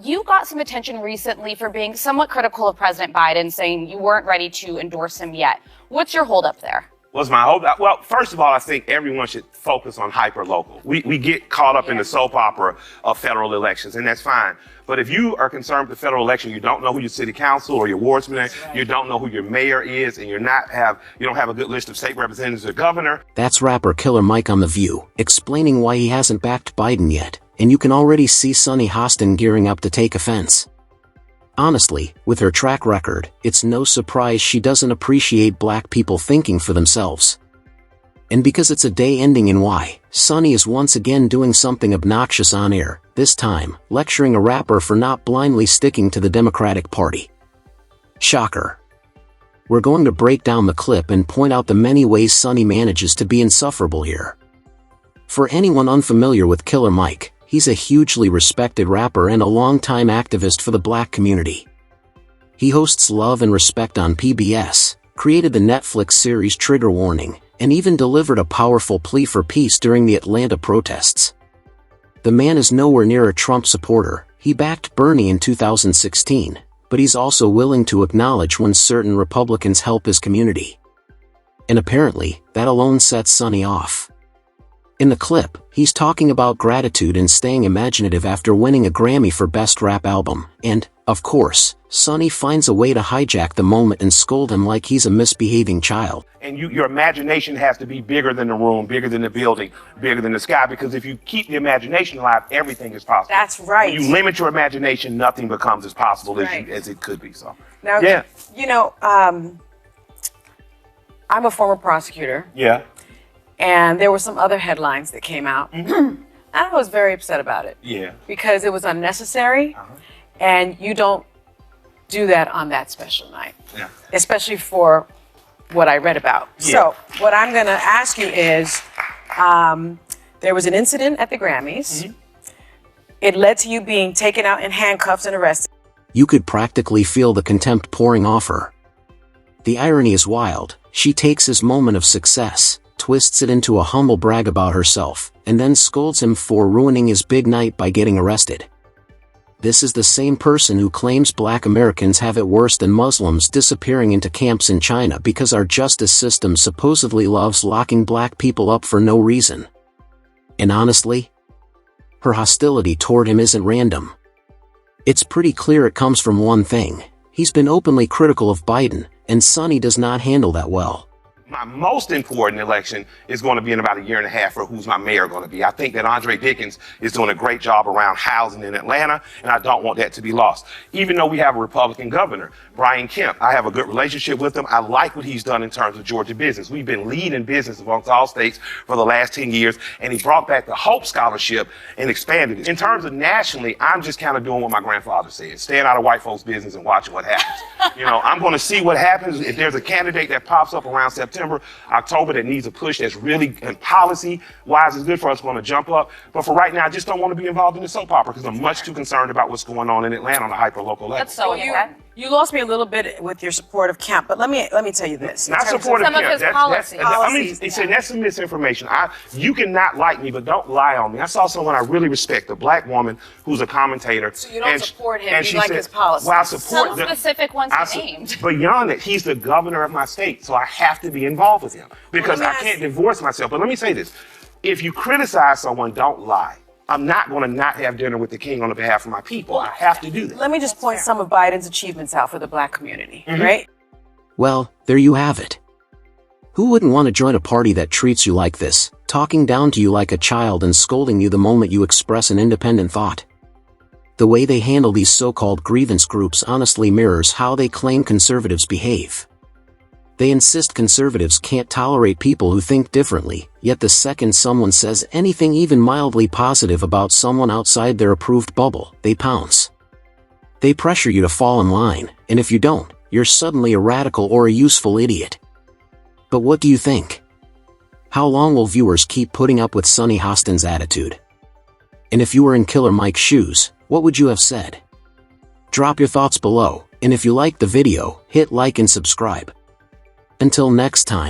You got some attention recently for being somewhat critical of President Biden, saying you weren't ready to endorse him yet. What's your holdup there? What's my hope? Well, first of all, I think everyone should focus on hyper-local. We get caught up in the soap opera of federal elections, and that's fine. But if you are concerned with the federal election, you don't know who your city council or your wardsman is, you don't know who your mayor is, and you don't have a good list of state representatives or governor. That's rapper Killer Mike on The View, explaining why he hasn't backed Biden yet, and you can already see Sunny Hostin gearing up to take offense. Honestly, with her track record, it's no surprise she doesn't appreciate black people thinking for themselves. And because it's a day ending in Y, Sunny is once again doing something obnoxious on air, this time, lecturing a rapper for not blindly sticking to the Democratic Party. Shocker. We're going to break down the clip and point out the many ways Sunny manages to be insufferable here. For anyone unfamiliar with Killer Mike, he's a hugely respected rapper and a longtime activist for the black community. He hosts Love and Respect on PBS, created the Netflix series Trigger Warning, and even delivered a powerful plea for peace during the Atlanta protests. The man is nowhere near a Trump supporter. He backed Bernie in 2016, but he's also willing to acknowledge when certain Republicans help his community. And apparently, that alone sets Sunny off. In the clip, he's talking about gratitude and staying imaginative after winning a Grammy for Best Rap Album, and, of course, Sunny finds a way to hijack the moment and scold him like he's a misbehaving child. And your imagination has to be bigger than the room, bigger than the building, bigger than the sky, because if you keep the imagination alive, everything is possible. That's right. When you limit your imagination, nothing becomes as possible as it could be. So, now, yeah. You know, I'm a former prosecutor. Yeah. And there were some other headlines that came out. And I was very upset about it. Yeah. Because it was unnecessary. And you don't do that on that special night. Yeah. Especially for what I read about. Yeah. So what I'm going to ask you is, there was an incident at the Grammys. It led to you being taken out in handcuffs and arrested. You could practically feel the contempt pouring off her. The irony is wild. She takes his moment of success, twists it into a humble brag about herself, and then scolds him for ruining his big night by getting arrested. This is the same person who claims black Americans have it worse than Muslims disappearing into camps in China because our justice system supposedly loves locking black people up for no reason. And honestly, her hostility toward him isn't random. It's pretty clear it comes from one thing. He's been openly critical of Biden, and Sunny does not handle that well. My most important election is going to be in about a year and a half for who's my mayor going to be. I think that Andre Dickens is doing a great job around housing in Atlanta, and I don't want that to be lost. Even though we have a Republican governor, Brian Kemp, I have a good relationship with him. I like what he's done in terms of Georgia business. We've been leading business amongst all states for the last 10 years, and he brought back the Hope Scholarship and expanded it. In terms of nationally, I'm just kind of doing what my grandfather said, staying out of white folks' business and watching what happens. You know, I'm going to see what happens. If there's a candidate that pops up around September, October that needs a push that's really, and policy-wise is good for us, going to jump up. But for right now, I just don't want to be involved in the soap opera because I'm much too concerned about what's going on in Atlanta on a hyper-local level. That's so You lost me a little bit with your support of Kemp, but let me tell you this. Not support of some of Kemp. his policies. That's some misinformation. You cannot like me, but don't lie on me. I saw someone I really respect, a black woman who's a commentator. So you don't support him, you like his policies. Well, I support some specific ones he named. Beyond that, he's the governor of my state, so I have to be involved with him because I can't divorce myself. But let me say this. If you criticize someone, don't lie. I'm not going to not have dinner with the king on behalf of my people. I have to do that. Let me just point some of Biden's achievements out for the black community, right? Well, there you have it. Who wouldn't want to join a party that treats you like this, talking down to you like a child and scolding you the moment you express an independent thought? The way they handle these so-called grievance groups honestly mirrors how they claim conservatives behave. They insist conservatives can't tolerate people who think differently, yet the second someone says anything even mildly positive about someone outside their approved bubble, they pounce. They pressure you to fall in line, and if you don't, you're suddenly a radical or a useful idiot. But what do you think? How long will viewers keep putting up with Sunny Hostin's attitude? And if you were in Killer Mike's shoes, what would you have said? Drop your thoughts below, and if you liked the video, hit like and subscribe. Until next time.